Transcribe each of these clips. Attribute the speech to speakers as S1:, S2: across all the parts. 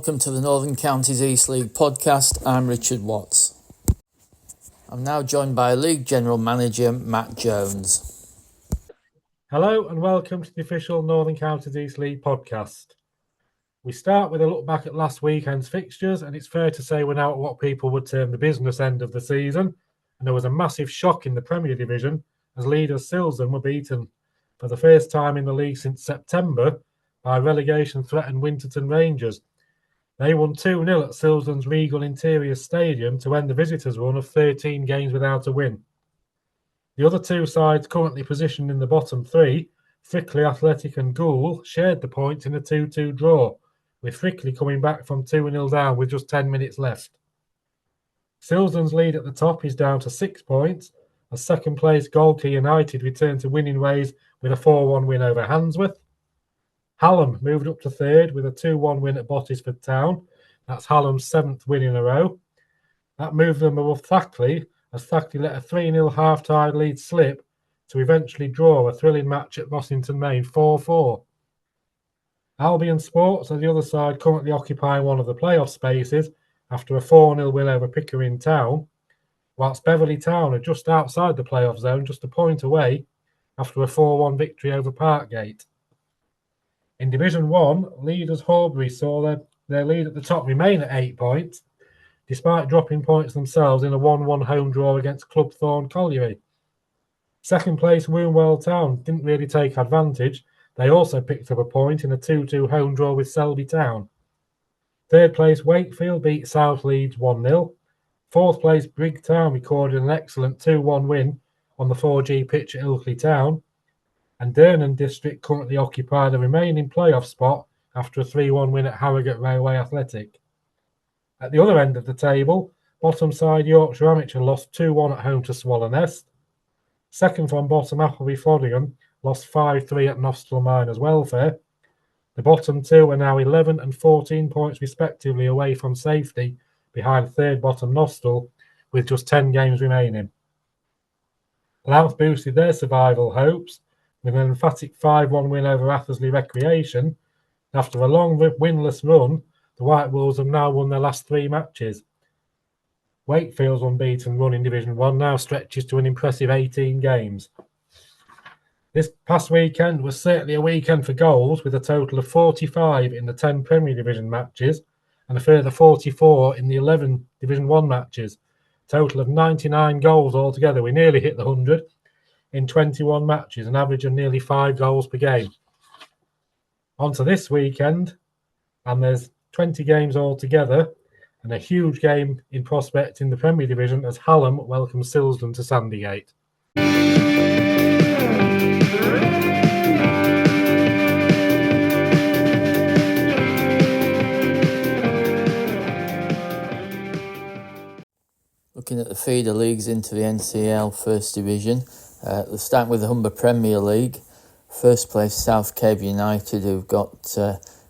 S1: welcome to the Northern Counties East League podcast. I'm Richard Watts. I'm now joined by League General Manager Matt Jones.
S2: Hello and welcome to the official Northern Counties East League podcast. We start with a look back at last weekend's fixtures, and it's fair to say we're now at what people would term the business end of the season, and there was a massive shock in the Premier Division as leaders Silsden were beaten for the first time in the league since September by relegation-threatened Winterton Rangers. They won 2-0 at Silsden's Regal Interior Stadium to end the visitors' run of 13 games without a win. The other two sides currently positioned in the bottom three, Frickley Athletic and Goole, shared the points in a 2-2 draw, with Frickley coming back from 2-0 down with just 10 minutes left. Silsden's lead at the top is down to 6 points, as second-place Galkey United returned to winning ways with a 4-1 win over Handsworth. Hallam moved up to third with a 2-1 win at Bottisford Town. That's Hallam's 7th win in a row. That moved them above Thackley, as Thackley let a 3-0 half-time lead slip to eventually draw a thrilling match at Rossington Main 4-4. Albion Sports are the other side, currently occupying one of the playoff spaces after a 4-0 win over Pickering Town, whilst Beverley Town are just outside the playoff zone, just a point away, after a 4-1 victory over Parkgate. In Division 1, leaders Horbury saw their lead at the top remain at 8 points, despite dropping points themselves in a 1-1 home draw against Club Thorn Colliery. Second place Wombwell Town didn't really take advantage. They also picked up a point in a 2-2 home draw with Selby Town. Third place Wakefield beat South Leeds 1-0. Fourth place Brigg Town recorded an excellent 2-1 win on the 4G pitch at Ilkley Town. And Durnan District currently occupy the remaining playoff spot after a 3-1 win at Harrogate Railway Athletic. At the other end of the table, bottom side Yorkshire Amateur lost 2-1 at home to Swallownest. Second from bottom Appleby Frodingham lost 5-3 at Nostell Miners Welfare. The bottom two are now 11 and 14 points respectively away from safety behind third bottom Nostell with just 10 games remaining. Louth boosted their survival hopes with an emphatic 5-1 win over Athersley Recreation. After a long winless run, the White Wolves have now won their last 3 matches. Wakefield's unbeaten run in Division 1 now stretches to an impressive 18 games. This past weekend was certainly a weekend for goals, with a total of 45 in the 10 Premier Division matches and a further 44 in the 11 Division 1 matches. Total of 99 goals altogether. We nearly hit the 100 in 21 matches, an average of nearly 5 goals per game. On to this weekend, and there's 20 games altogether, and a huge game in prospect in the Premier Division as Hallam welcomes Silsden to Sandygate.
S1: Looking at the feeder leagues into the NCEL First Division, let's start with the Humber Premier League. First place South Cave United, who've got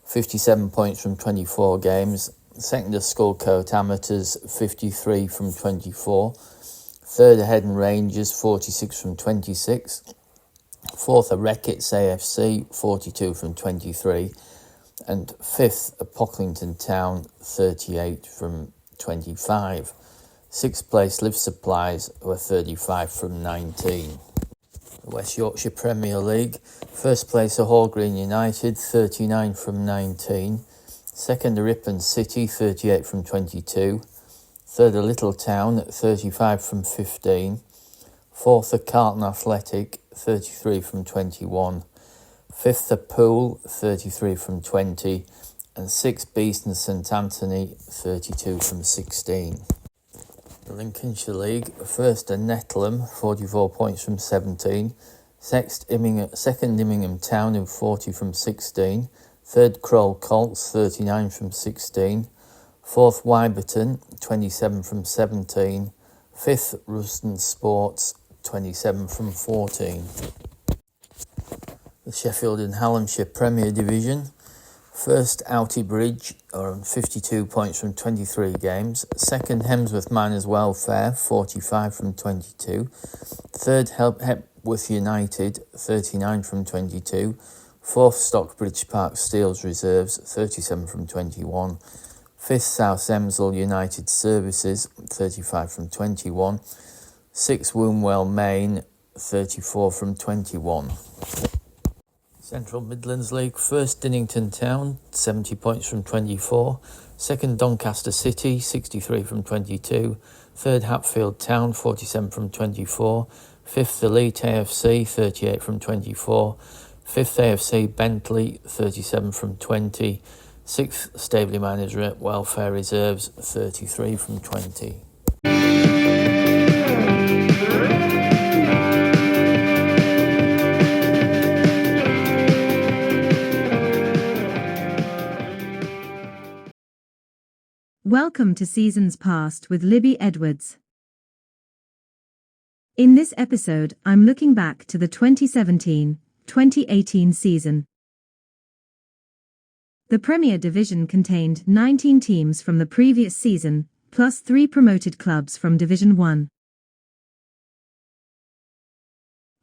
S1: 57 points from 24 games. Second are Skullcoat Amateurs, 53 from 24. Third are Headon Rangers, 46 from 26. Fourth are Reckitt's AFC, 42 from 23. And fifth are Pocklington Town, 38 from 25. Sixth place Live Supplies were 35 from 19. The West Yorkshire Premier League. First place are Hall Green United, 39 from 19. Second are Ripon City, 38 from 22. Third are Little Town, 35 from 15. Fourth are Carlton Athletic, 33 from 21. Fifth are Poole, 33 from 20. And sixth Beeston St Anthony, 32 from 16. The Lincolnshire League. First are Netlham, 44 points from 17. Second Immingham Town, in 40 from 16. Third Kroll Colts, 39 from 16. Fourth Wyberton, 27 from 17. Fifth Ruston Sports, 27 from 14. The Sheffield and Hallamshire Premier Division. First, Outy Bridge are on 52 points from 23 games. Second, Hemsworth Miners Welfare, 45 from 22. Third, Hepworth United, 39 from 22. Fourth, Stockbridge Park Steels Reserves, 37 from 21. 5th South Emsall United Services, 35 from 21. 6th Wombwell Main, 34 from 21. Central Midlands League, 1st Dinnington Town, 70 points from 24. 2nd Doncaster City, 63 from 22. 3rd Hatfield Town, 47 from 24. 5th Elite AFC, 38 from 24. 5th AFC Bentley, 37 from 20. 6th Staveley Miners Welfare Reserves, 33 from 20.
S3: Welcome to Seasons Past with Libby Edwards. In this episode, I'm looking back to the 2017-2018 season. The Premier Division contained 19 teams from the previous season, plus 3 promoted clubs from Division 1.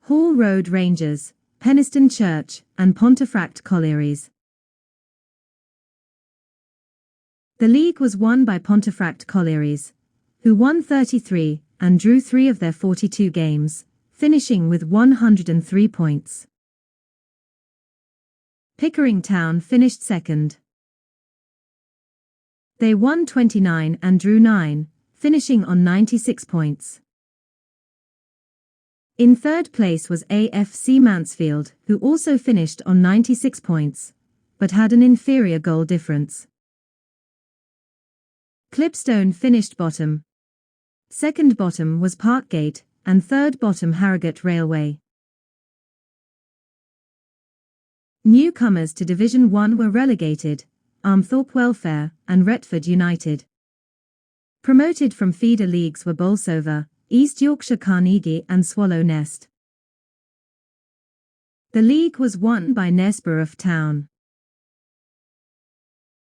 S3: Hall Road Rangers, Penistone Church, and Pontefract Collieries. The league was won by Pontefract Collieries, who won 33 and drew 3 of their 42 games, finishing with 103 points. Pickering Town finished second. They won 29 and drew 9, finishing on 96 points. In third place was AFC Mansfield, who also finished on 96 points, but had an inferior goal difference. Clipstone finished bottom. Second bottom was Parkgate, and third bottom Harrogate Railway. Newcomers to Division 1 were relegated, Armthorpe Welfare and Retford United. Promoted from feeder leagues were Bolsover, East Yorkshire Carnegie and Swallow Nest. The league was won by Knaresborough Town.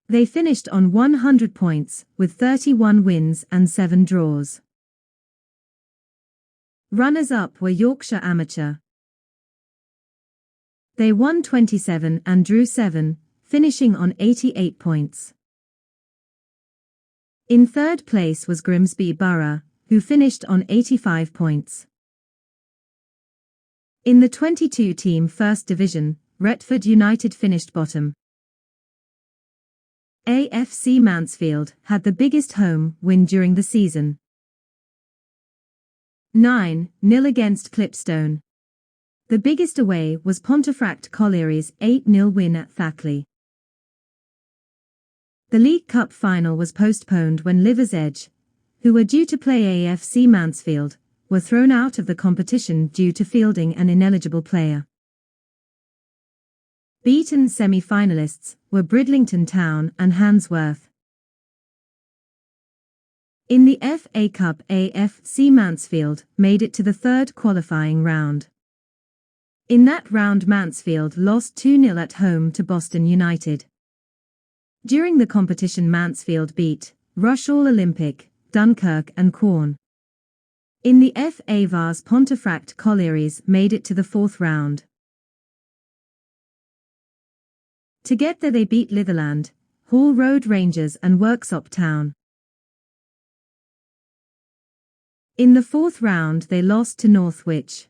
S3: They finished on 100 points, with 31 wins and 7 draws. Runners-up were Yorkshire Amateur. They won 27 and drew 7, finishing on 88 points. In third place was Grimsby Borough, who finished on 85 points. In the 22-team First Division, Retford United finished bottom. AFC Mansfield had the biggest home win during the season. 9-0 against Clipstone. The biggest away was Pontefract Collieries' 8-0 win at Thackley. The League Cup final was postponed when Liver's Edge, who were due to play AFC Mansfield, were thrown out of the competition due to fielding an ineligible player. Beaten semi-finalists were Bridlington Town and Handsworth. In the FA Cup, AFC Mansfield made it to the third qualifying round. In that round, Mansfield lost 2-0 at home to Boston United. During the competition, Mansfield beat Rushall Olympic, Dunkirk and Quorn. In the FA Vase, Pontefract Collieries made it to the fourth round. To get there, they beat Litherland, Hall Road Rangers and Worksop Town. In the fourth round, they lost to Northwich.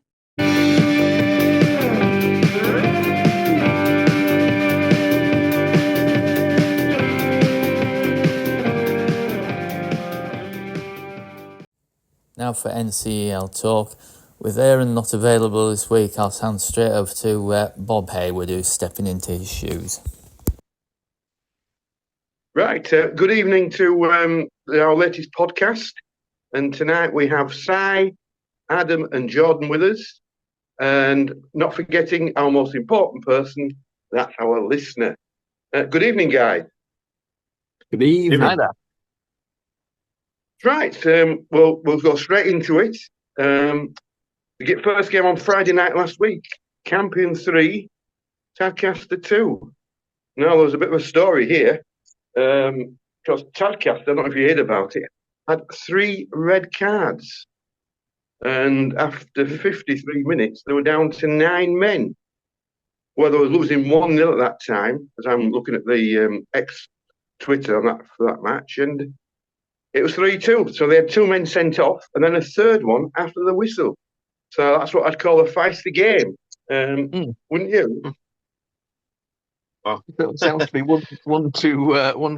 S1: Now for NCEL talk. With Aaron not available this week, I'll hand straight over to Bob Heywood, who's stepping into his shoes.
S4: Right, good evening to our latest podcast. And tonight we have Si, Adam and Jordan with us. And not forgetting our most important person, that's our listener. Good evening, guys.
S5: Good evening.
S1: Hi there.
S4: Right, we'll go straight into it. The first game on Friday night last week, Campion 3, Tadcaster 2. Now, there was a bit of a story here, because Tadcaster, I don't know if you heard about it, had 3 red cards. And after 53 minutes, they were down to 9 men. Well, they were losing 1-0 at that time, as I'm looking at the Twitter on that for that match, and it was 3-2. So they had 2 men sent off, and then a third one after the whistle. So that's what I'd call a feisty game, wouldn't you?
S6: Well, it sounds to be one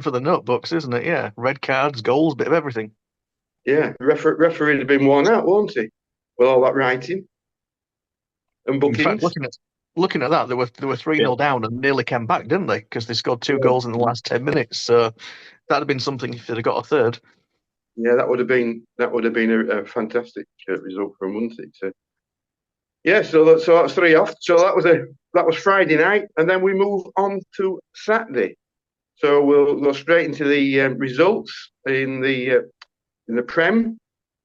S6: for the notebooks, isn't it? Yeah, red cards, goals, bit of everything.
S4: Yeah, the referee had been worn out, won't he? With all that writing and bookings.
S6: In fact, looking at that, they were 3-0 down and nearly came back, didn't they? Because they scored 2 goals in the last 10 minutes. So that'd have been something if they'd have got a third.
S4: Yeah, that would have been a fantastic result for them, wouldn't it? So, yeah, so that's 3 off. So that was Friday night, and then we move on to Saturday. So we'll go straight into the results in the Prem.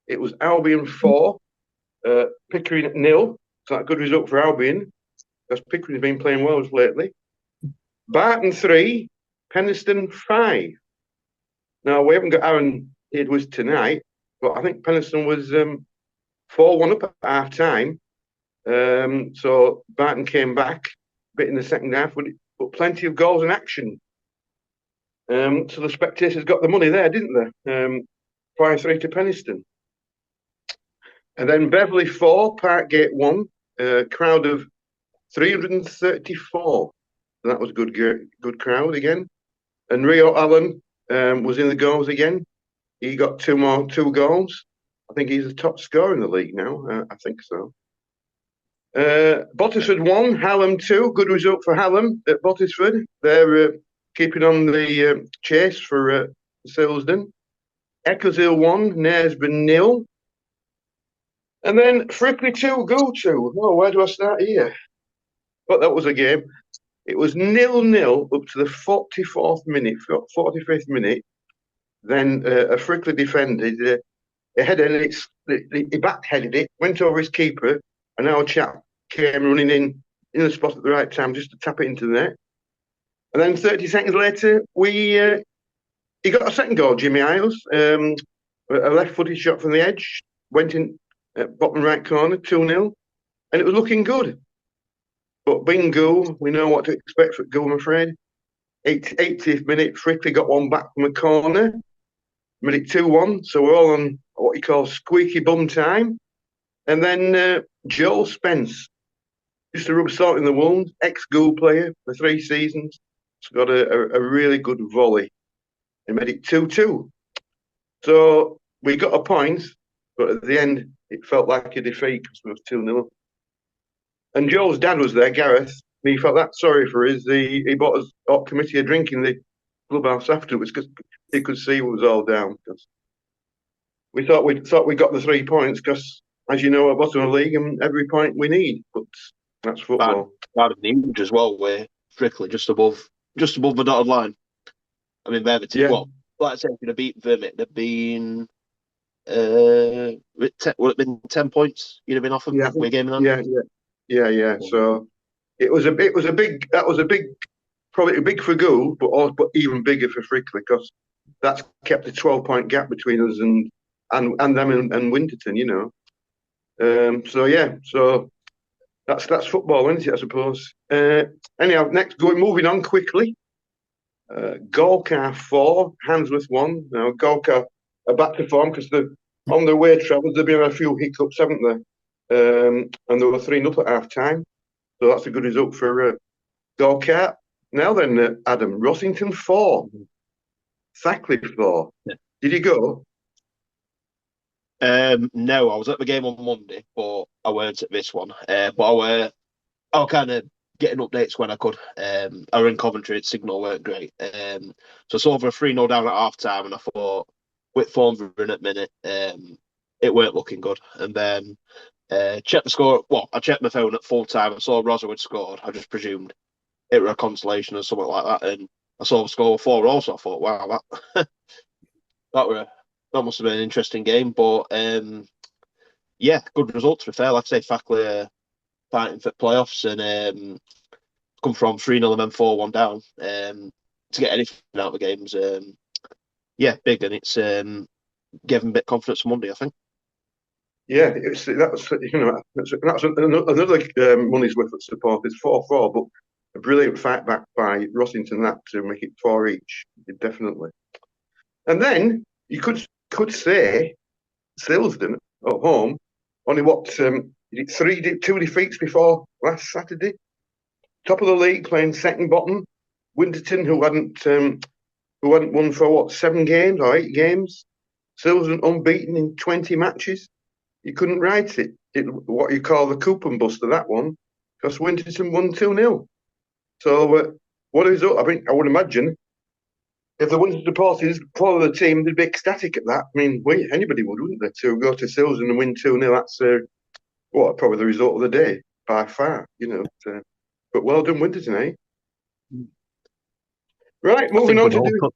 S4: It was Albion 4, Pickering 0. So that's a good result for Albion, because Pickering's been playing well lately. Barton 3, Penistone 5. Now, we haven't got Aaron Heywood tonight, but I think Penistone was 4-1 up at half-time. So Barton came back a bit in the second half, but plenty of goals and action. So the spectators got the money there, didn't they? 5-3 to Penistone. And then Beverley 4, Parkgate 1, crowd of 334. And that was a good crowd again. And Rio Allen was in the goals again. He got 2 goals. I think he's the top scorer in the league now. I think so. Bottisford 1, Hallam 2. Good result for Hallam at Bottisford. They're keeping on the chase for Silsden. Eccleshill 1, Knaresborough 0. And then Ripley 2, Gould 2. Oh, where do I start here? But that was a game. It was 0-0 up to the 45th minute. Then a Frickley defended a header, he back-headed it, went over his keeper, and our chap came running in the spot at the right time just to tap it into the net. And then 30 seconds later, he got a second goal, Jimmy Isles, a left-footed shot from the edge, went in bottom right corner, 2-0, and it was looking good. But being Gould, we know what to expect from Gould, I'm afraid. 80th minute, Frickley got one back from the corner, made it 2-1, so we're all on what you call squeaky bum time. And then Joel Spence, just to rub salt in the wound, ex-Gould player for 3 seasons, has got a really good volley and made it 2-2. So we got a point, but at the end, it felt like a defeat because it was 2-0. And Joel's dad was there, Gareth. And he felt that sorry for us. He bought us a committee a drink in the clubhouse afterwards because he could see it was all down. Because we thought we got the 3 points because, as you know, at bottom of the league and every point we need. But that's football.
S6: Bad of the image as well, where Frickley just above the dotted line. I mean, they're the team. Yeah. Well, like I said, if you'd have beaten Vermont, they'd been would it been 10 points? You'd have been off them.
S4: Yeah,
S6: we're gaming on.
S4: Yeah. So it was a big. That was a big, probably big for Gould, but even bigger for Frickley because that's kept a 12-point gap between us and them and Winterton. You know. So that's football, isn't it? I suppose. Anyhow, moving on quickly. Golcar 4, Handsworth 1. Now Golcar are back to form because on their way travels they've been a few hiccups, haven't they? And they were 3-0 up at half time, so that's a good result for Golcar. Now then, Adam, Rossington 4, Thackley 4. Yeah. Did you go?
S6: No, I was at the game on Monday, but I weren't at this one. But I was kind of getting updates when I could. I were in Coventry, its signal weren't great. So I saw over a 3-0 down at half time, and I thought, Whitthorne's in at minute, it weren't looking good. And then checked the score. Well, I checked my phone at full time. I saw Rosa had scored. I just presumed it were a consolation or something like that. And I saw the score 4 also. I thought, wow, that must have been an interesting game. But yeah, good result to be fair. Like I say, Thackley fighting for playoffs and come from 3-0 and then 4-1 down. To get anything out of the games, yeah, big, and it's gave them a bit of confidence for Monday, I think.
S4: Yeah, that's another money's worth of support. It's 4-4, but a brilliant fight back by Rossington that to make it 4 each. Definitely. And then you could say Silsden at home only two defeats before last Saturday. Top of the league, playing second bottom. Winterton, who hadn't won for 7 games or 8 games. Silsden unbeaten in 20 matches. You couldn't write it. What you call the coupon buster, that one, because Winterton won 2-0. So what is up? I mean, I would imagine if the Winterton supporters follow the team, they'd be ecstatic at that. I mean, anybody would, wouldn't they? To go to Silsden and win 2-0, that's probably the result of the day by far, but well done, Winterton, eh? Right, moving on to
S5: we'd all put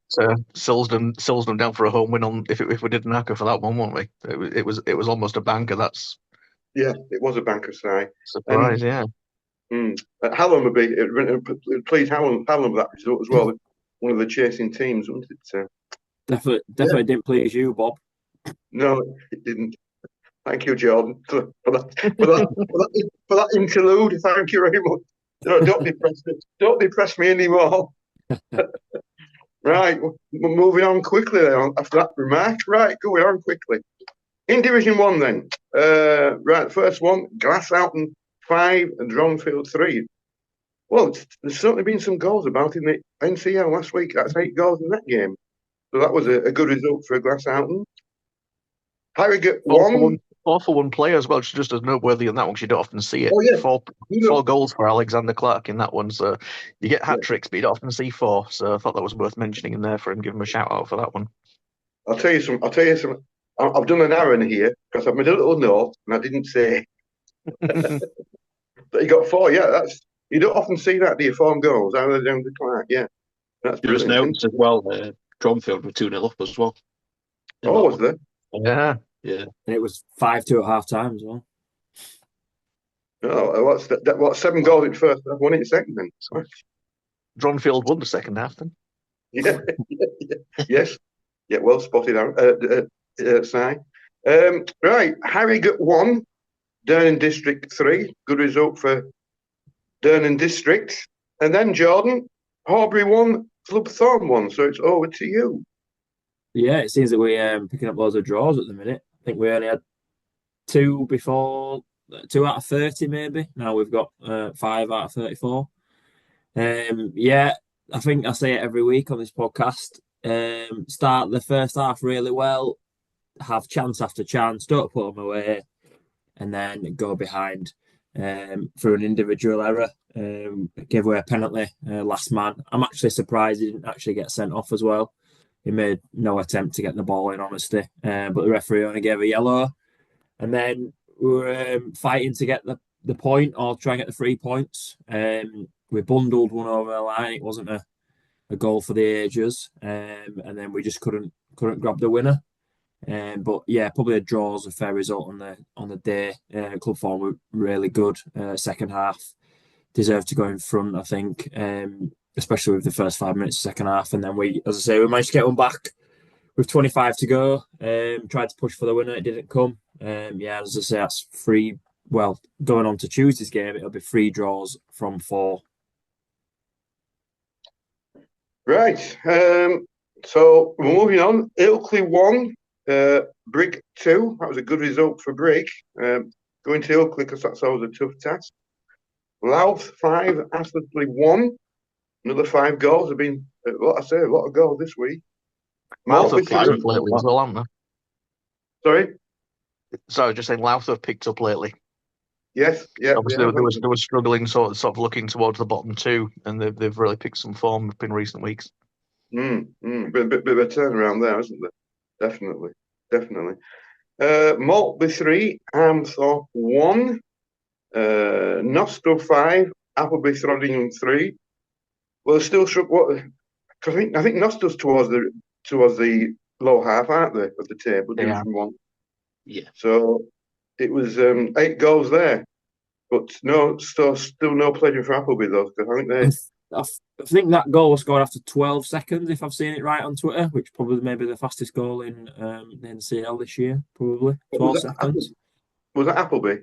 S5: Silsden down for a home win on if we did an ACCA for that one, wouldn't we? It was almost a banker. That's
S4: it was a banker side.
S5: Surprise, yeah.
S4: Hallam would be please Hallam with that result as well. One of the chasing teams, wasn't it?
S7: Definitely didn't please you, Bob.
S4: No, it didn't. Thank you, Jordan, for that interlude. Thank you very much. No, don't depress me anymore. Right, we're moving on quickly then after that remark. Right, going on quickly. In Division 1 then. Right, first one, Glassouten 5 and Dronfield 3. Well, there's certainly been some goals about in the NCEL last week. That's 8 goals in that game. So that was a good result for Glassouten. Harrogate 1.
S5: 4 for 1 player as well, just as noteworthy in that one because you don't often see it.
S4: Oh, yeah.
S5: 4 goals for Alexander Clark in that one. So you get hat tricks, but you don't often see 4. So I thought that was worth mentioning in there for him. Give him a shout out for that one.
S4: I'll tell you some. I've done an error here because I've made a little note and I didn't say that he got 4. Yeah, you don't often see that. Do you? 4 goals out of the Clark. Yeah, that's
S6: there was notes as well. Dronfield were 2-0 up as well.
S4: Oh, was there?
S5: Yeah.
S7: Yeah, and it was 5-2 at half time as well.
S4: Oh, what's that? What 7 goals in first half, 1 in second then?
S5: Dronfield won the second half then.
S4: Yeah. Yes. Yeah, well spotted out. Si. Right, Harrogate 1, Durham District 3. Good result for Durham District. And then Jordan, Horbury 1, Club Thorn 1. So it's over to you.
S7: Yeah, it seems that we're picking up loads of draws at the minute. I think we only had 2 before, 2 out of 30 maybe. Now we've got 5 out of 34. Yeah, I think I say it every week on this podcast. Start the first half really well, have chance after chance, don't put them away, and then go behind through an individual error. Give away a penalty, last man. I'm actually surprised he didn't actually get sent off as well. He made no attempt to get the ball in, honestly. But the referee only gave a yellow. And then we were fighting to get the point or try and get the 3 points. We bundled one over the line. It wasn't a goal for the ages. And then we just couldn't grab the winner. But yeah, probably a draw is a fair result on the day. Club form were really good. Second half deserved to go in front, I think. Especially with the first 5 minutes of the second half. And then we managed to get one back with 25 to go. Tried to push for the winner, it didn't come. Yeah, as I say, that's 3. Well, going on to Tuesday's game, it'll be 3 draws from 4.
S4: Right. So we're moving on. Ilkley 1, Brig 2. That was a good result for Brig. Going to Ilkley because that's always a tough task. Louth 5, Athersley 1. Another 5 goals. Have been a lot of goals this week.
S5: Louth have picked up lately as well, haven't they?
S4: Sorry?
S5: Sorry, just saying Louth have picked up lately.
S4: Yes, yeah.
S5: Obviously, they were struggling, sort of looking towards the bottom 2, and they've really picked some form in recent weeks.
S4: Bit of a turnaround there, isn't there? Definitely. Maltby 3, Armthorpe 1, Nostell 5, Appleby Throddingham 3. Well, still struck what? I think Nostell's towards the low half, aren't they, of the table? Division 1.
S6: Yeah.
S4: So it was 8 goals there, but still no pleasure for Appleby though. Because
S7: I think that goal was scored after 12 seconds, if I've seen it right on Twitter, which probably maybe the fastest goal in the NCEL this year. Probably 12 seconds.
S4: Was that Appleby?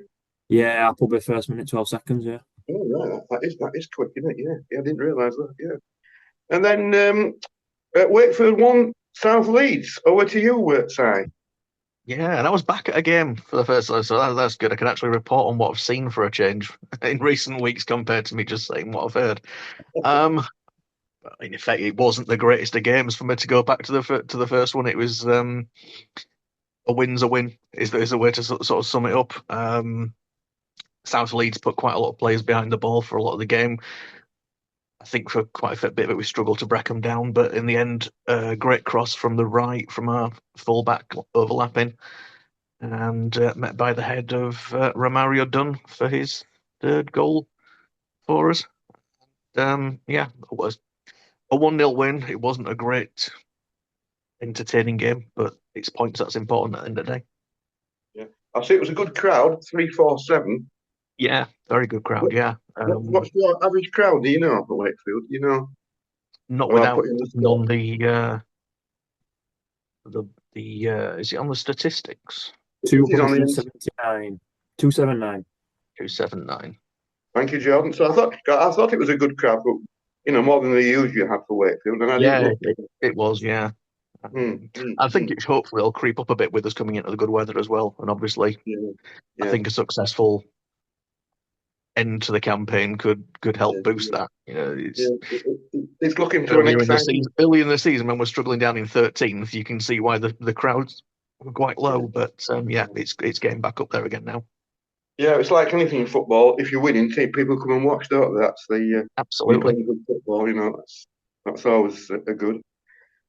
S7: Yeah, Appleby first minute, 12 seconds. Yeah.
S4: Oh, right. That is quick, isn't it? Yeah, I didn't realise that. Yeah. And then Wakefield won South Leeds. Over to you, Si.
S5: Yeah, and I was back at a game for the first time, so that's good. I can actually report on what I've seen for a change in recent weeks compared to me just saying what I've heard. In effect, it wasn't the greatest of games for me to go back to the first one. It was a win's a win is the way to sort of sum it up. South Leeds put quite a lot of players behind the ball for a lot of the game. I think for quite a bit of it we struggled to break them down, but in the end, great cross from the right from our fullback overlapping, and met by the head of Romario Dunn for his third goal for us. Yeah, it was a 1-0 win. It wasn't a great, entertaining game, but it's points that's important at the end of the day.
S4: Yeah, I see it was a good crowd. 347.
S5: Yeah, very good crowd. Yeah,
S4: What's your average crowd? Do you know for Wakefield? You know,
S5: not
S4: or I'll
S5: without
S4: put you in the
S5: none
S4: spot.
S5: the is it on the statistics?
S4: It is on the
S7: 279. 279.
S5: 279.
S4: Thank you, Jordan. So I thought it was a good crowd, but more than the usual had for Wakefield, and I didn't
S5: Yeah,
S4: look.
S5: it was. Yeah, I think it hopefully will creep up a bit with us coming into the good weather as well, and obviously, I think a successful end to the campaign could help boost that.
S4: It's looking to an exciting.
S5: Early in the season when we're struggling down in 13th, you can see why the crowds were quite low. But it's getting back up there again now.
S4: Yeah, it's like anything in football. If you're winning, people come and watch, don't they? That's the
S5: absolutely
S4: good football. That's always a good.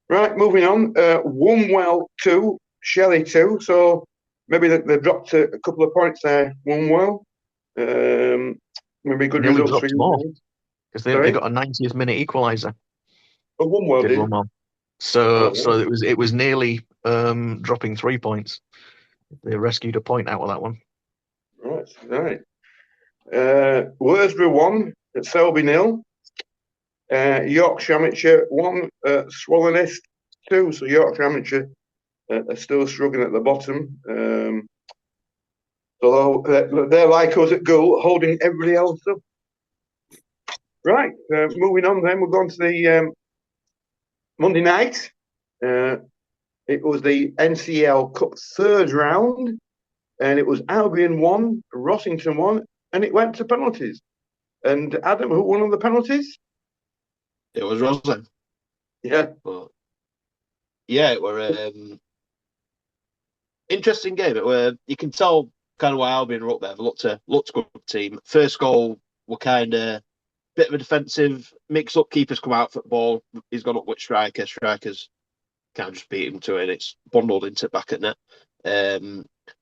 S4: Right, moving on. Wombwell 2, Shelley 2. So maybe they dropped a couple of points there. Wombwell. Maybe good
S5: nearly
S4: results for
S5: dropped
S4: you
S5: more
S4: guys.
S5: because they got a 90th minute equaliser.
S4: Oh, Wombwell did.
S5: Wombwell. So it was nearly dropping 3 points. They rescued a point out of that one.
S4: Right. Worsborough 1, Selby 0. Yorkshire Amateur 1, Swallownest 2. So Yorkshire Amateur are still struggling at the bottom. So they're like us at goal, holding everybody else up. Right, moving on then, we're going to the Monday night. It was the NCEL Cup third round, and it was Albion 1, Rossington 1, and it went to penalties. And Adam, who won on the penalties?
S6: It was Roslyn.
S4: Yeah.
S6: But yeah, it were interesting game. It were, you can tell kind of why Albion were up there. They looked a good team. First goal were kind of bit of a defensive mix up. Keepers come out for the ball. He's gone up with strikers. Strikers can't just beat him to it. It's bundled into back at net.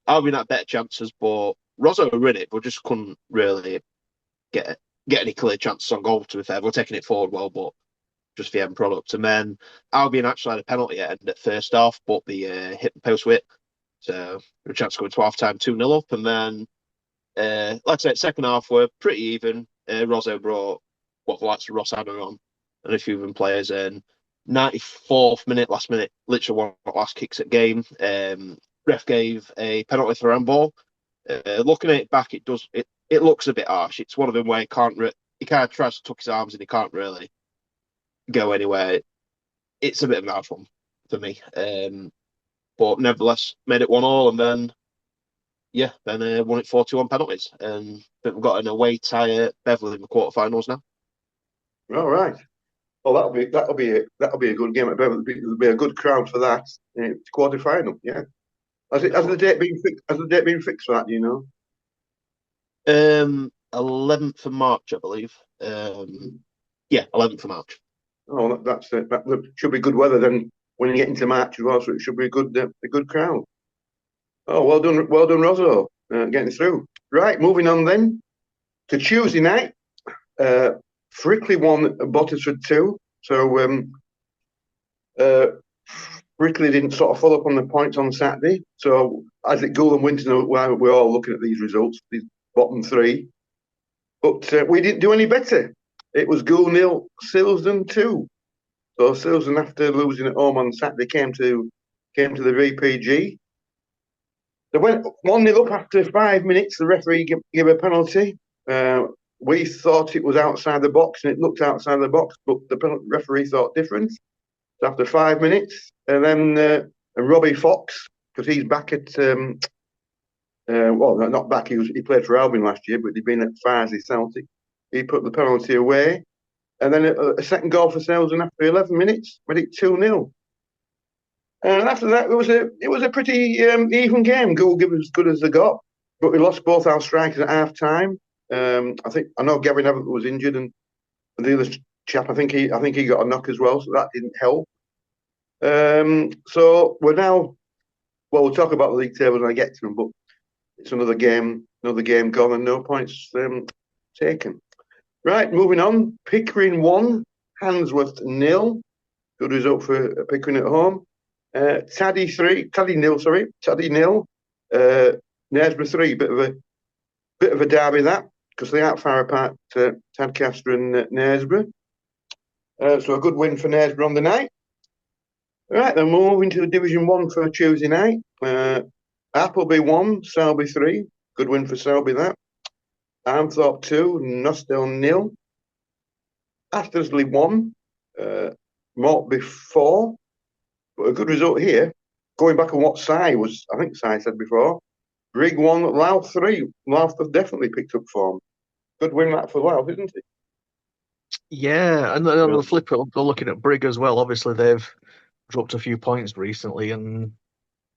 S6: Albion had better chances, but Rosso were in it, but just couldn't really get any clear chances on goal. To be fair, we're taking it forward well, but just the end product. And then Albion actually had a penalty at end at first half, but they hit the post with it. So a chance to go to half time 2-0 up. And then, like I said, second half were pretty even. Rosso brought what the likes of Ross Hanna on and a few of them players. And 94th minute, last minute, literally one of the last kicks at game. Ref gave a penalty for handball. Looking at it back, it looks a bit harsh. It's one of them where he kind of tries to tuck his arms and he can't really go anywhere. It's a bit of an hard one for me. But nevertheless, made it 1-1, and then won it 4-2 on penalties. And we've got an away tie at Beverley in the quarterfinals now.
S4: All right. Well, that'll be a good game at Beverley. There'll be a good crowd for that. It's quarterfinal. Yeah. Has the date been fixed? Has the date been fixed for that? Do you know?
S6: 11th of March, I believe. 11th of March.
S4: Oh, that should be good weather then when you get into March as well. So it should be a good crowd. Oh, well done, Rosso, getting through. Right, moving on then to Tuesday night. Frickley won, Bottisford 2. So Frickley didn't sort of follow up on the points on Saturday. So as it Gould and Winton, we're all looking at these results, these bottom three. But we didn't do any better. It was Gould 0, Silsden 2. So Silsden, after losing at home on Saturday, came to the VPG. They went 1-0 up after 5 minutes. The referee gave a penalty. we thought it was outside the box, and it looked outside the box, but the referee thought different. So after 5 minutes, and then and Robbie Fox, because he's back at well, not back. He played for Albion last year, but he'd been at Farsley Celtic. He put the penalty away, and then a second goal for Selden after 11 minutes, made it 2-0. And after that, it was a pretty even game. Goal give as good as they got, but we lost both our strikers at half time. I know Gavin Everett was injured, and the other chap, I think he got a knock as well, so that didn't help. So we're now, well, we'll talk about the league tables when I get to them, but it's another game gone and no points taken. Right, moving on. Pickering 1, Handsworth 0. Good result for Pickering at home. Taddy 0. Knaresborough 3. Bit of a derby that, because they aren't far apart. Tadcaster and Knaresborough. So a good win for Knaresborough on the night. Right, then we're moving to Division 1 for Tuesday night. Appleby 1, Selby 3. Good win for Selby that. Armthorpe 2, Nostell 0. Athersley 1, Maltby 4. But a good result here. Going back on what I think Si said before. Brig 1, Louth 3. Louth have definitely picked up form. Good win that for Louth, isn't it?
S5: Yeah, and then on the flip, they're looking at Brig as well. Obviously, they've dropped a few points recently, and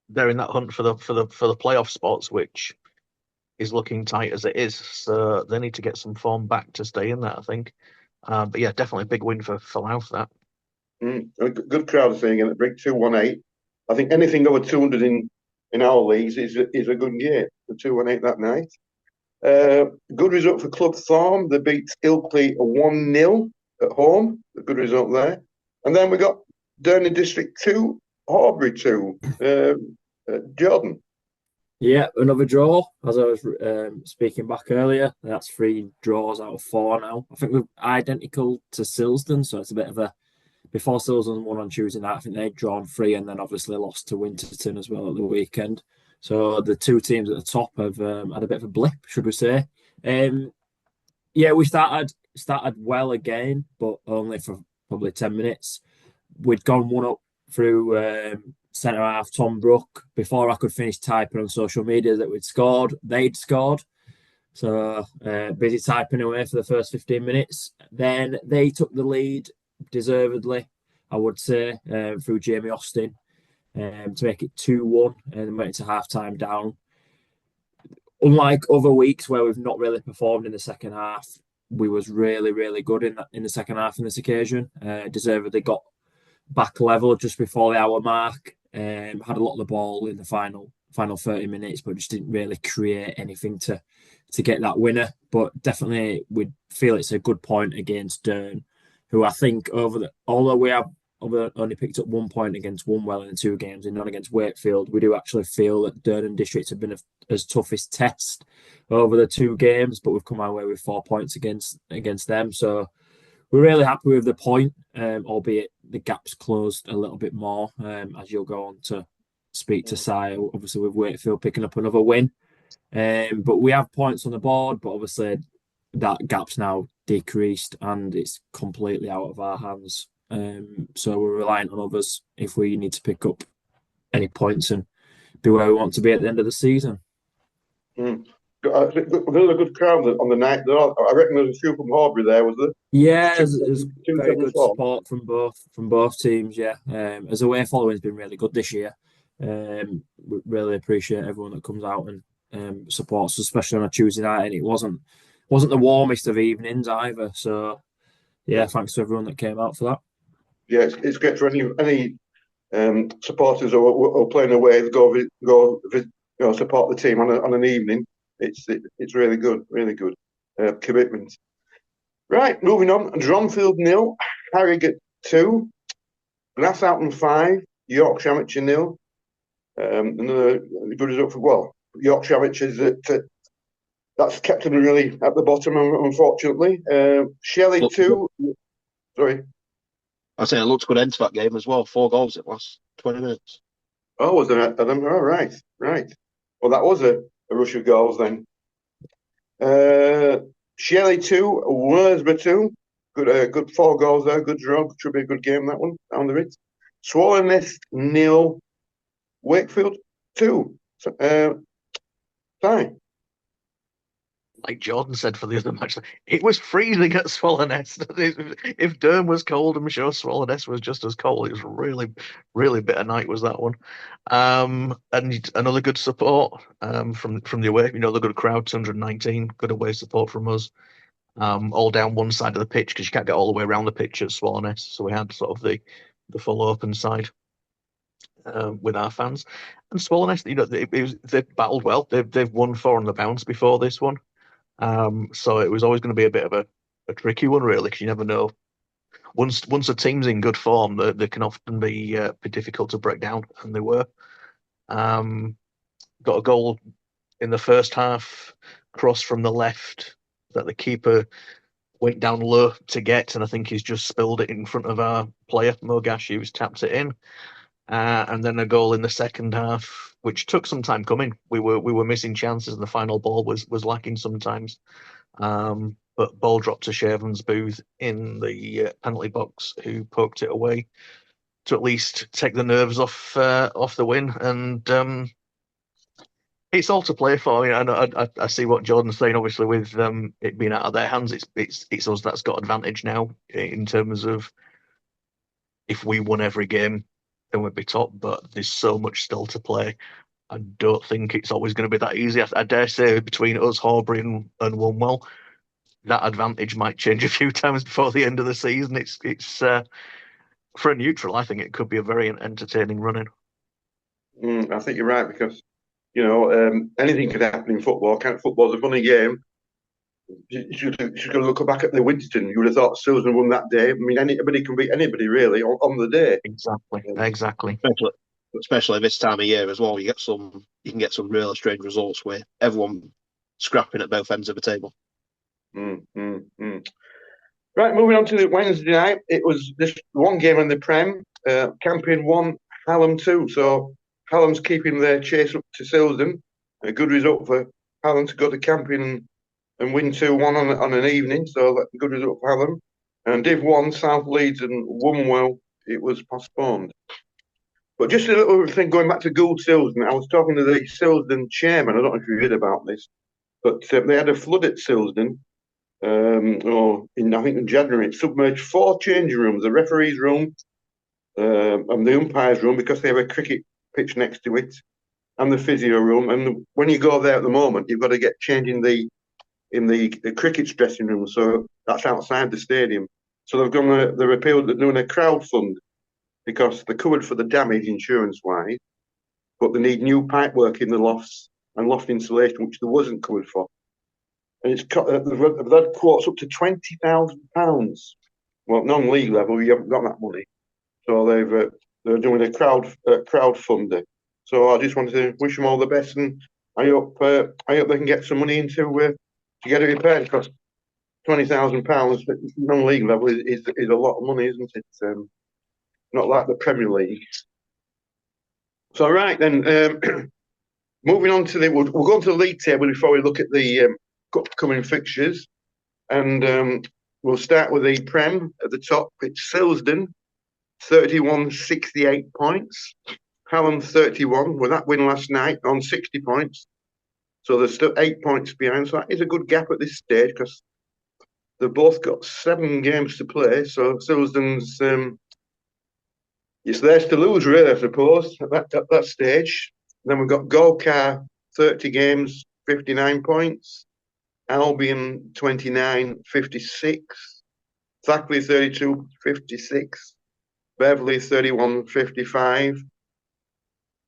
S5: they're in that hunt for the playoff spots, which is looking tight as it is. So they need to get some form back to stay in that, I think. But yeah, definitely a big win for Louth, that.
S4: A good crowd thing, and at Brig 218. I think anything over 200 in our leagues is a good game. The 218 that night. Good result for Club Thorn. They beat Ilkley 1-0 at home. A good result there. And then we got Durning District 2, Horbury 2. Jordan.
S7: Yeah, another draw. As I was speaking back earlier, that's 3 draws out of 4 now. I think we're identical to Silsden, so it's a bit of a. Before Silsden won on Tuesday night, I think they'd drawn 3 and then obviously lost to Winterton as well at the weekend. So the 2 teams at the top have had a bit of a blip, should we say? Yeah, we started well again, but only for probably 10 minutes. We'd gone 1 up through centre half Tom Brook before I could finish typing on social media that we'd scored. They'd scored. So busy typing away for the first 15 minutes. Then they took the lead deservedly, I would say, through Jamie Austin to make it 2-1 and went into half-time down. Unlike other weeks where we've not really performed in the second half, we was really, really good in the second half on this occasion. Deservedly got back level just before the hour mark. Had a lot of the ball in the final 30 minutes, but just didn't really create anything to get that winner. But definitely we feel it's a good point against Dern, who I think although we have only picked up 1 point against Woolwell in the 2 games and none against Wakefield, we do actually feel that Durham District have been as toughest test over the 2 games, but we've come our way with 4 points against them. So we're really happy with the point, albeit the gap's closed a little bit more, as you'll go on to speak to Si, obviously with Wakefield picking up another win. But we have points on the board, but obviously that gap's now decreased and it's completely out of our hands. So we're relying on others if we need to pick up any points and be where we want to be at the end of the season.
S4: There was a good crowd on the night. I reckon there was a few from Horbury there, was there?
S7: Yeah, there's very good support from both teams. Yeah, as away following's been really good this year. We really appreciate everyone that comes out and supports, especially on a Tuesday night. And it wasn't the warmest of evenings either. So yeah, thanks to everyone that came out for that.
S4: Yeah, it's great for any supporters who are playing away to go support the team on an evening. It's really good commitment. Right, moving on. Dronfield 0, Harrogate 2, Glassalton 5, Yorkshire Amateur 0. Another good result for Yorkshire Amateurs that's kept them really at the bottom, unfortunately. Shelley 2. Sorry.
S6: I say it looks good end to that game as well. 4 goals in the last 20 minutes.
S4: Oh, was there them? Oh, right. Well, that was a rush of goals then. Shelley 2, Worsborough 2. Good 4 goals there. Good draw. Should be a good game, that one. Down the it. Swallow Nest 0. Wakefield 2. Fine.
S5: Like Jordan said for the other match, it was freezing at Swallownest. If Durham was cold, I'm sure Swallownest was just as cold. It was really, really bitter night was that one. And another good support from the away. The good crowd, 219, good away support from us. All down one side of the pitch because you can't get all the way around the pitch at Swallownest. So we had sort of the full open side with our fans. And Swallownest, they've battled well. They've won 4 on the bounce before this one. So it was always going to be a bit of a tricky one, really, because you never know. Once a team's in good form, they can often be difficult to break down, and they were. Got a goal in the first half, cross from the left that the keeper went down low to get, and I think he's just spilled it in front of our player, Mogashi, who's tapped it in. And then a goal in the second half, which took some time coming. We were missing chances, and the final ball was lacking sometimes. But ball dropped to Shervin's Booth in the penalty box, who poked it away to at least take the nerves off the win. And it's all to play for. I see what Jordan's saying. Obviously, with it being out of their hands, it's us that's got advantage now in terms of if we won every game, then we'd be top. But there's so much still to play. I don't think it's always going to be that easy. I dare say between us, Horbury and Woolwell, that advantage might change a few times before the end of the season. It's for a neutral, I think it could be a very entertaining run-in.
S4: I think you're right because anything could happen in football. Football's a funny game. You should look back at the Winston. You would have thought Susan won that day. I mean, anybody can beat anybody really on the day.
S5: Exactly.
S6: Especially this time of year as well. You can get some really strange results where everyone scrapping at both ends of the table.
S4: Right, moving on to the Wednesday night. It was just one game in the Prem. Campion 1, Hallam 2. So Hallam's keeping their chase up to Silsden. A good result for Hallam to go to Campion and win 2-1 on an evening. So that's a good result for Hallam. And Div 1, South Leeds and Woolwell, it was postponed. But just a little thing going back to Gould Silsden. I was talking to the Silsden chairman. I don't know if you heard about this, but they had a flood at Silsden. I think in January, it submerged 4 changing rooms, the referee's room and the umpire's room, because they have a cricket pitch next to it, and the physio room. And when you go there at the moment, you've got to get changed in the cricket dressing room, so that's outside the stadium. So they're appealed, they're doing a crowd fund because they're covered for the damage insurance-wise, but they need new pipework in the lofts and loft insulation, which there wasn't covered for. And they've had quotes up to £20,000. Well, non-league level, you haven't got that money. So they're doing a crowdfunder. So I just wanted to wish them all the best, and I hope they can get some money to get it repaired, because £20,000 non-league level is a lot of money, isn't it? Not like the Premier League. So right then, moving on to we'll go on to the league table before we look at the upcoming fixtures, and we'll start with the Prem at the top. It's Silsden, 31-68 points. Hallam 31 with that win last night on 60 points. So they're still 8 points behind. So that is a good gap at this stage because they've both got 7 games to play. So Silsden's it's theirs to lose, really, I suppose, at that stage. Then we've got Golkar, 30 games, 59 points. Albion, 29, 56. Thackley, 32, 56. Beverley, 31, 55.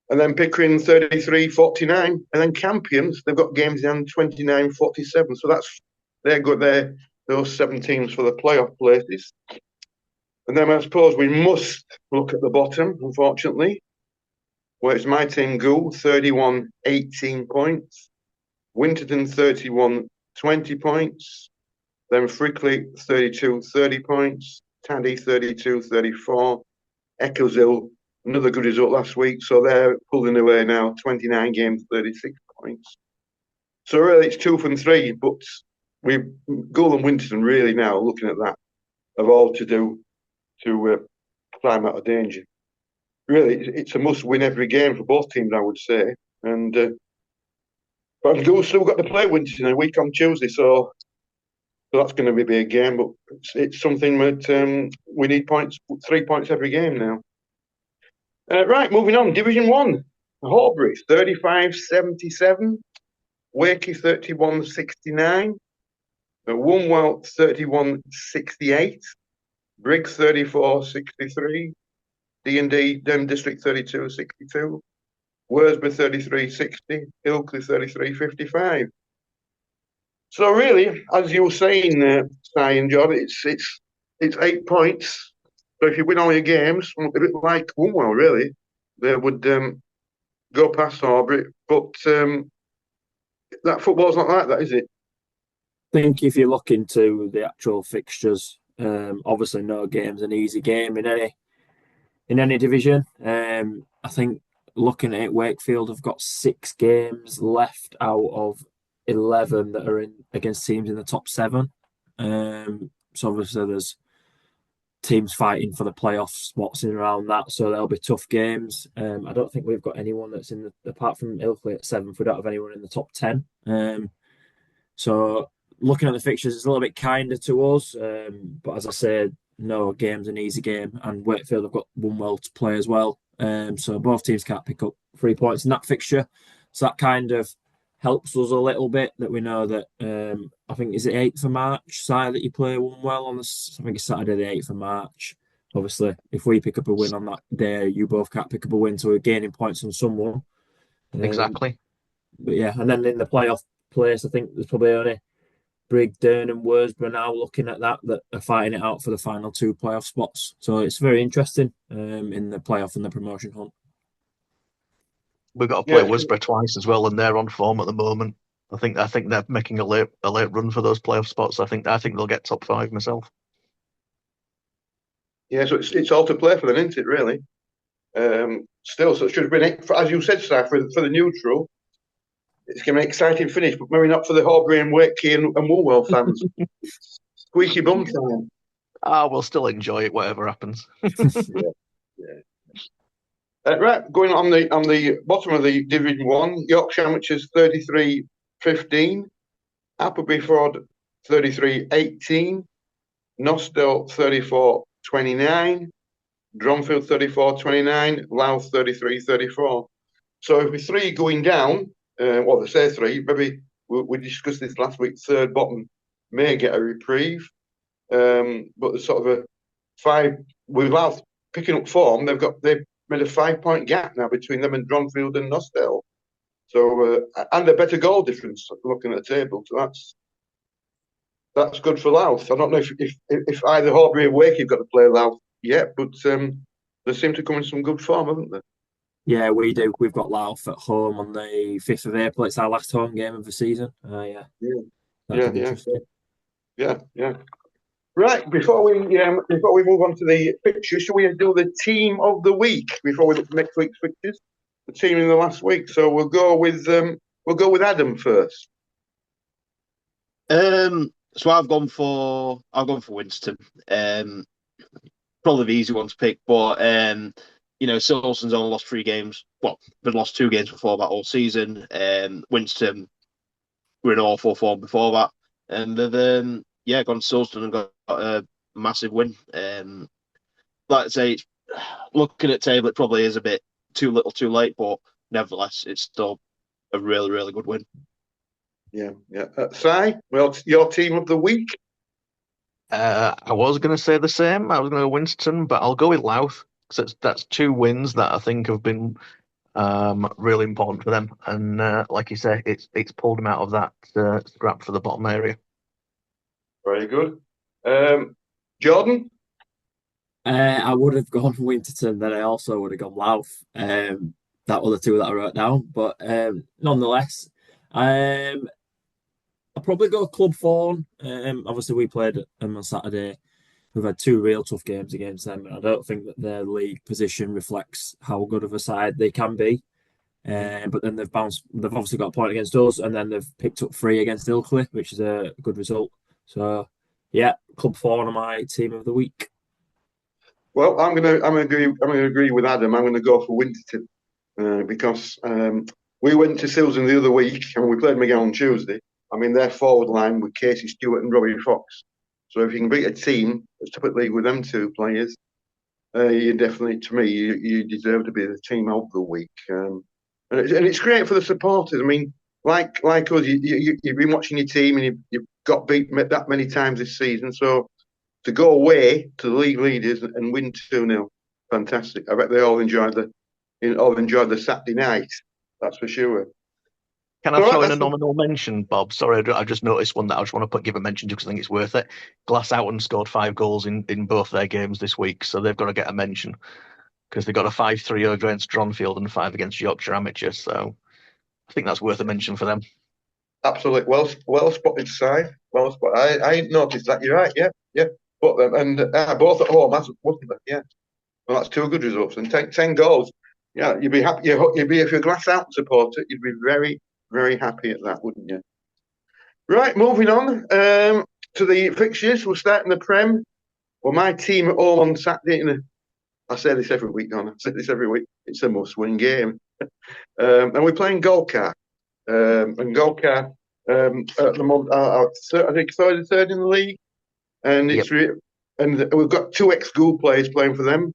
S4: And then Pickering, 33, 49. And then Campions, they've got games in 29, 47. So they're good there, those 7 teams for the playoff places. And then I suppose we must look at the bottom, unfortunately, where it's my team, Gould, 31, 18 points. Winterton, 31, 20 points. Then Frickley, 32, 30 points. Taddy, 32, 34. Eccleshill, another good result last week. So they're pulling away now, 29 games, 36 points. So really it's 2 from 3, but Gould and Winterton really now looking at that have all to do to climb out of danger. Really, it's a must-win every game for both teams, I would say. And but Gould still got to play Winterton a week on Tuesday, so that's going to be a big game. But it's something that we need points, 3 points every game now. Right, moving on. Division 1. Horbury, 35-77. Wakey, 31-69. Wombwell, 31-68. Briggs, 34-63. D&D, Devon District, 32-62. Worsby, 33-60. Ilkley, 33-55. So really, as you were saying, Si and John, it's 8 points. So if you win all your games, a bit like Wombwell, really, they would go past Horbury. But that football's not like that, is it?
S7: I think if you look into the actual fixtures, obviously no game's an easy game in any division. I think looking at it, Wakefield have got 6 games left out of 11 that are in against teams in the top 7. So obviously there's teams fighting for the playoff spots in around that, so there'll be tough games. I don't think we've got anyone that's in the, apart from Ilkley at 7th, we don't have anyone in the top 10. So looking at the fixtures, it's a little bit kinder to us. But as I said, no game's an easy game, and Wakefield have got Wombwell to play as well. So both teams can't pick up 3 points in that fixture. So that kind of helps us a little bit, that we know that I think is it 8th of March side that you play Wombwell on this. I think it's Saturday the 8th of March. Obviously, if we pick up a win on that day, you both can't pick up a win, so we're gaining points on someone.
S5: Exactly.
S7: But yeah, and then in the playoff place, I think there's probably only Brigden and Worsborough now looking at that are fighting it out for the final 2 playoff spots. So it's very interesting in the playoff and the promotion hunt.
S5: We've got to play Worsborough twice as well, and they're on form at the moment. I think they're making a late run for those playoff spots. I think they'll get top 5 myself.
S4: Yeah, so it's all to play for them, isn't it? Really. Still, so it should have been, as you said, Sir, for the neutral. It's going to be an exciting finish, but maybe not for the Horbury and Wakey and Woolwell fans. Squeaky bum time.
S5: We'll still enjoy it, whatever happens.
S4: Yeah. Right, going on the bottom of the Division 1, Yorkshire, which is 33-15, Appleby Ford 33-18, Nostell 34-29, Dronfield 34-29, Louth 33-34. So if we 3 going down, they say 3, maybe we discussed this last week, third bottom may get a reprieve, but there's sort of a 5 with Louth picking up form. They've made a 5-point gap now between them and Dronfield and Nostell. So and a better goal difference looking at the table. So that's good for Louth. I don't know if either Horbury or Wakey have got to play Louth yet, but they seem to come in some good form, haven't they?
S7: Yeah, we do. We've got Louth at home on the 5th of April. It's our last home game of the season. Yeah. Right,
S4: before we move on to the fixtures, should we do the team of the week before we look at next week's fixtures? The team in the last week. So we'll go with Adam first.
S6: So I've gone for Winston. Probably the easy one to pick, but Silson's only lost 3 games. Well, they've lost 2 games before that all season. Winston were in awful form before that, and they've gone to Silston and got a massive win. Like I say, looking at table, it probably is a bit too little, too late, but nevertheless, it's still a really, really good win.
S4: Yeah. Si, well, your team of the week.
S5: I was going to say the same. I was going to go Winston, but I'll go with Louth, because that's 2 wins that I think have been really important for them. And like you say, it's pulled them out of that scrap for the bottom area.
S4: Very good. Jordan?
S7: I would have gone Winterton, then I also would have gone Louth. That were the 2 that I wrote down. But nonetheless, I'll probably go Club Fawn. Obviously, we played them on Saturday. We've had 2 real tough games against them, and I don't think that their league position reflects how good of a side they can be. But then they've bounced. They've obviously got a point against us, and then they've picked up 3 against Ilkley, which is a good result. So, yeah, Club 4 on my team of the week.
S4: Well, I'm gonna agree with Adam. I'm gonna go for Winterton because we went to Silsden the other week and we played them again on Tuesday. I mean, their forward line with Casey Stewart and Robbie Fox. So if you can beat a team that's top of the league with them 2 players, you definitely, to me, you deserve to be the team of the week. And it's great for the supporters. I mean, like us, you've been watching your team and you've got beat that many times this season. So to go away to the league leaders and win 2-0, fantastic. I bet they all enjoyed the Saturday night. That's for sure.
S5: Can I throw in a nominal mention, Bob? Sorry, I just noticed one that I just want to give a mention to because I think it's worth it. Glasshoughton scored 5 goals in both their games this week, so they've got to get a mention because they got a 5-3 against Dronfield and 5 against Yorkshire Amateur. So I think that's worth a mention for them.
S4: Absolutely, well spotted, Si. Well spotted. I ain't noticed that. You're right. Yeah. But them and both at home, wasn't it? Yeah. Well, that's 2 good results and 10 goals. Yeah, you'd be happy. You'd be if you're a Glasshoughton supporter, you'd be very, very happy at that, wouldn't you? Right, moving on to the fixtures. We'll start in the Prem. Well, my team at home on Saturday. I say this every week, don't I? I say this every week. It's a must-win game. And we're playing Golcar. And Golcar at the moment, I think third in the league. And and we've got 2 ex-school players playing for them.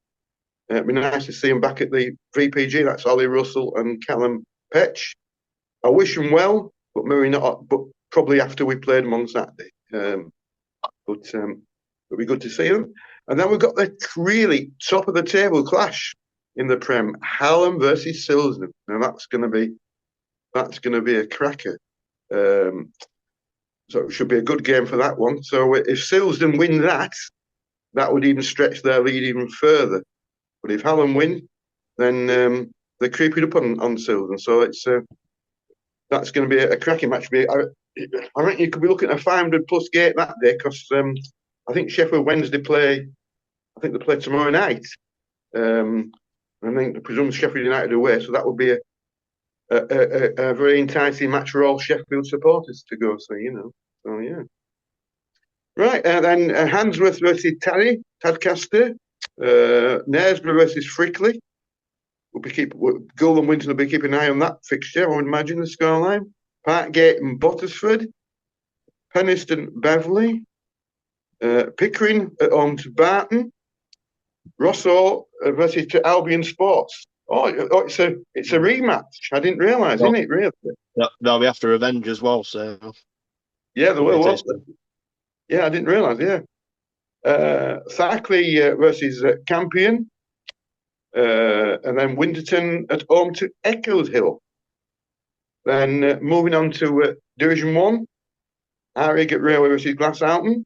S4: It'd be nice to see them back at the VPG. That's Ollie Russell and Callum Petch. I wish them well, but maybe not. But probably after we played them on Saturday. But it'll be good to see them. And then we've got the really top of the table clash in the Prem: Hallam versus Silsden. Now that's going to be a cracker. So it should be a good game for that one. So if Silsden win that would even stretch their lead even further. But if Hallam win, then they're creeping up on Silsden. So that's going to be a cracking match. I reckon you could be looking at a 500 plus gate that day because I think Sheffield Wednesday play. I think they play tomorrow night. I think I presume Sheffield United away, so that would be a very enticing match for all Sheffield supporters to go see. So yeah. Right, and then Handsworth versus Tadcaster, Knaresborough versus Frickley. Gould and Winton will be keeping an eye on that fixture, I would imagine, the scoreline. Parkgate and Bottersford, Penistone Beverley, Pickering at home to Barton, Rossall versus Albion Sports. Oh, it's a rematch. I didn't realise, isn't it, really?
S6: They'll be after revenge as well, so...
S4: Yeah, they will. Yeah, I didn't realise, yeah. Tharkley versus Campion. And then Winterton at home to Eccles Hill. Then moving on to Division 1, Harrogate Railway versus Glasshoughton.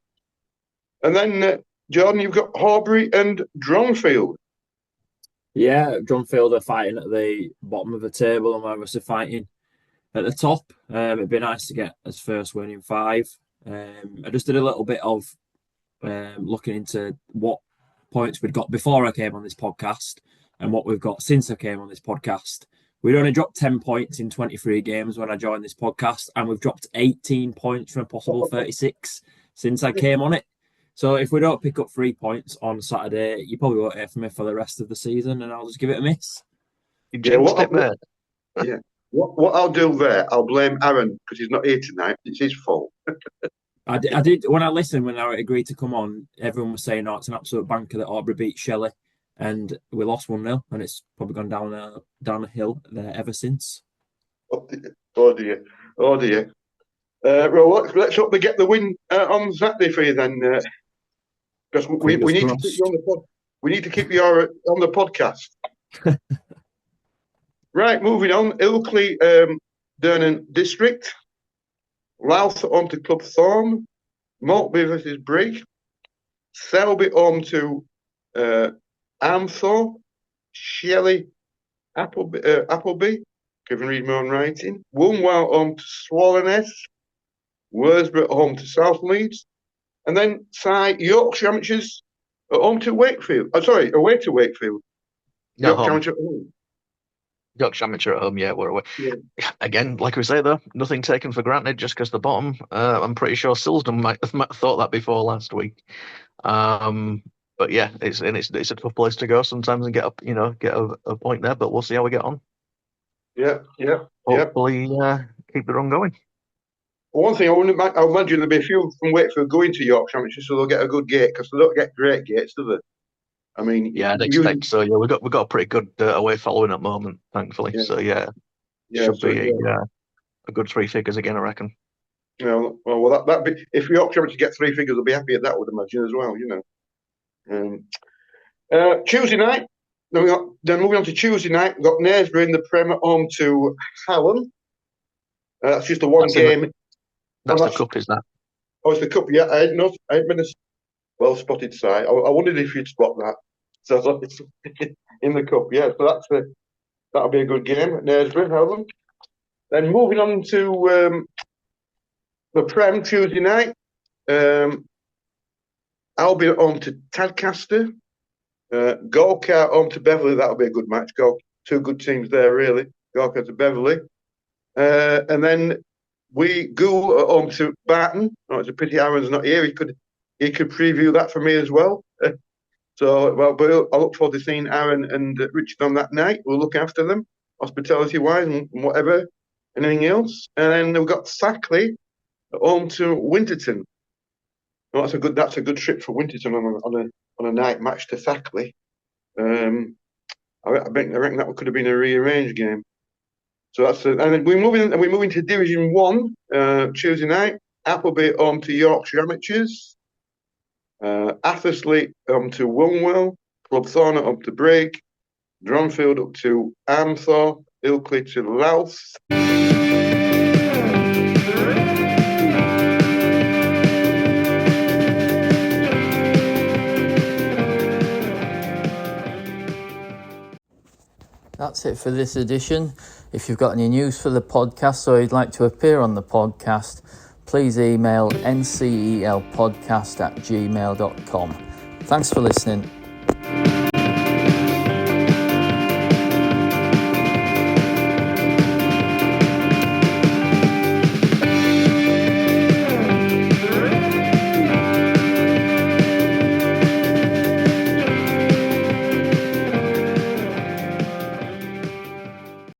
S4: And then, Jordan, you've got Horbury and Dronfield.
S7: Yeah, Dronfield are fighting at the bottom of the table and we're obviously fighting at the top. It'd be nice to get his first win in 5. I just did a little bit of looking into what points we'd got before I came on this podcast and what we've got since I came on this podcast. We'd only dropped 10 points in 23 games when I joined this podcast, and we've dropped 18 points from a possible 36 since I came on it. So if we don't pick up 3 points on Saturday, you probably won't hear from me for the rest of the season, and I'll just give it a miss.
S5: You jinxed it, mate.
S4: Yeah. What I'll do there, I'll blame Aaron because he's not here tonight. It's his fault.
S7: I did when I listened, when I agreed to come on, everyone was saying, it's an absolute banker that Aubrey beat Shelley, and we lost 1-0, and it's probably gone down a hill there ever since.
S4: Oh dear. Well, let's hope they get the win on Saturday for you then, because we need to keep you on the pod. We need to keep you on the podcast. Right, moving on. Ilkley, Durnan District. Louth home to Club Thorn. Maltby versus Brig. Selby home to Armthorpe. Shelley Appleby. Can read my own writing. Woolwell home to Swallowness. Worsborough home to South Leeds. And then Yorkshire Amateurs at home to Wakefield. Away to Wakefield.
S5: No,
S4: Yorkshire Amateurs at home.
S5: Yorkshire Amateur at home, yeah, we're away.
S4: Yeah.
S5: Again, like we say though, nothing taken for granted just because the bottom. I'm pretty sure Silsden might have thought that before last week. But yeah, it's a tough place to go sometimes and get a point there. But we'll see how we get on.
S4: Yeah.
S5: Hopefully, keep the run going.
S4: One thing I imagine there'll be a few from Wakefield going to Yorkshire Amateur, so they'll get a good gate because they don't get great gates, do they? I mean,
S5: Yeah, I'd expect so. Yeah, we've got a pretty good away following at the moment, thankfully.
S4: Yeah.
S5: So yeah, should be a good 3 figures again, I reckon.
S4: Well, that be, if Yorkshire Amateur get 3 figures, they'll be happy at that, I would imagine as well. Tuesday night. Then moving on to Tuesday night, we've got Knaresborough in the Prem at home to Hallam. That's just a one game.
S5: That's the cup, is that?
S4: Oh, it's the cup. Yeah, I had been a well-spotted side. I wondered if you'd spot that. So I thought it's in the cup. Yeah, so that'll be a good game at Knaresborough, Hallam. Then moving on to the Prem Tuesday night. Albion at home to Tadcaster. Gorka home to Beverley. That'll be a good match. Two good teams there, really. Gorka to Beverley. And then Gould at home to Barton. Oh, it's a pity Aaron's not here. He could preview that for me as well. But I look forward to seeing Aaron and Richard on that night. We'll look after them, hospitality-wise and whatever, anything else. And then we've got Sackley at home to Winterton. Well, that's a good trip for Winterton on a night match to Sackley. I reckon that could have been a rearranged game. So that's and then we're moving to Division 1 Tuesday night. Appleby home to Yorkshire Amateurs. Athersley home to Wilmwell. Club Thorn up to Brake. Dronfield up to Armthorpe. Ilkley to Louth.
S1: That's it for this edition. If you've got any news for the podcast or you'd like to appear on the podcast, please email ncelpodcast@gmail.com. Thanks for listening.